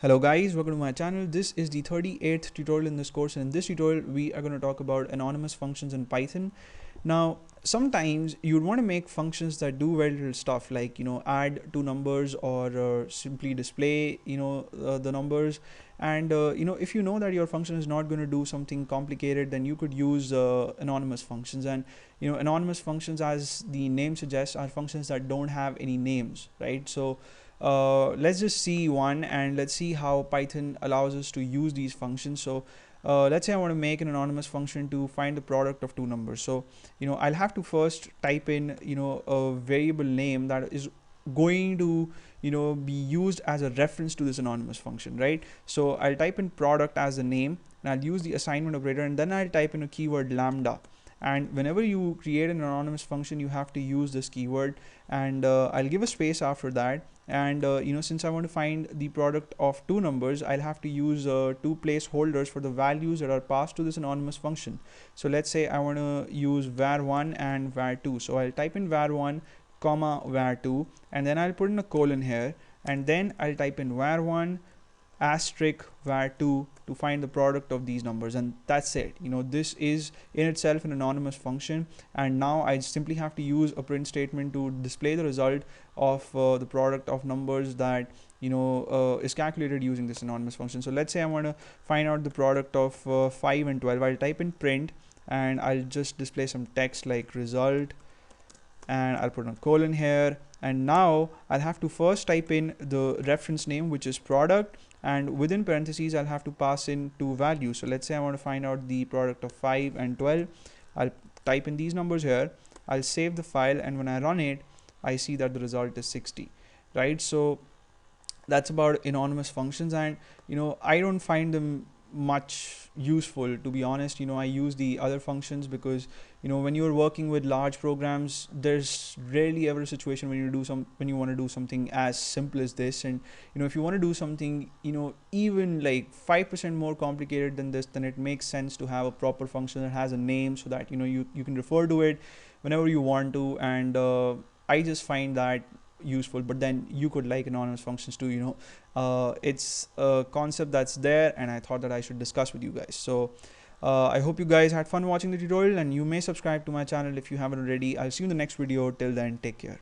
Hello guys, welcome to my channel. This is the 38th tutorial in this course, and in this tutorial we are going to talk about anonymous functions in Python. Now sometimes you'd want to make functions that do very little stuff like add two numbers or simply display the numbers, and if you know that your function is not going to do something complicated, then you could use anonymous functions. And anonymous functions, as the name suggests, are functions that don't have any names, right? So let's just see one, and let's see how Python allows us to use these functions. So let's say I want to make an anonymous function to find the product of two numbers. So I'll have to first type in a variable name that is going to be used as a reference to this anonymous function, right? So I'll type in product as the name, and I'll use the assignment operator, and then I'll type in a keyword lambda. And whenever you create an anonymous function, you have to use this keyword, and I'll give a space after that. And since I want to find the product of two numbers, I'll have to use two placeholders for the values that are passed to this anonymous function. So let's say I want to use var1 and var2. So I'll type in var1 comma var2, and then I'll put in a colon here, and then I'll type in var1 asterisk var2 to find the product of these numbers, and that's it. This is in itself an anonymous function, and now I simply have to use a print statement to display the result of the product of numbers that is calculated using this anonymous function. So let's say I want to find out the product of 5 and 12. I'll type in print, and I'll just display some text like result, and I'll put a colon here, and now I'll have to first type in the reference name, which is product, and within parentheses I'll have to pass in two values. So let's say I want to find out the product of 5 and 12. I'll type in these numbers here, I'll save the file, and when I run it, I see that the result is 60, right? So that's about anonymous functions, and I don't find them much useful, to be honest. I use the other functions because when you're working with large programs, there's rarely ever a situation when you want to do something as simple as this. And if you want to do something even like 5% more complicated than this, then it makes sense to have a proper function that has a name, so that you can refer to it whenever you want to. And I just find that useful. But then you could like anonymous functions too. It's a concept that's there, and I thought that I should discuss with you guys. So I hope you guys had fun watching the tutorial, and you may subscribe to my channel if you haven't already. I'll see you in the next video. Till then, take care.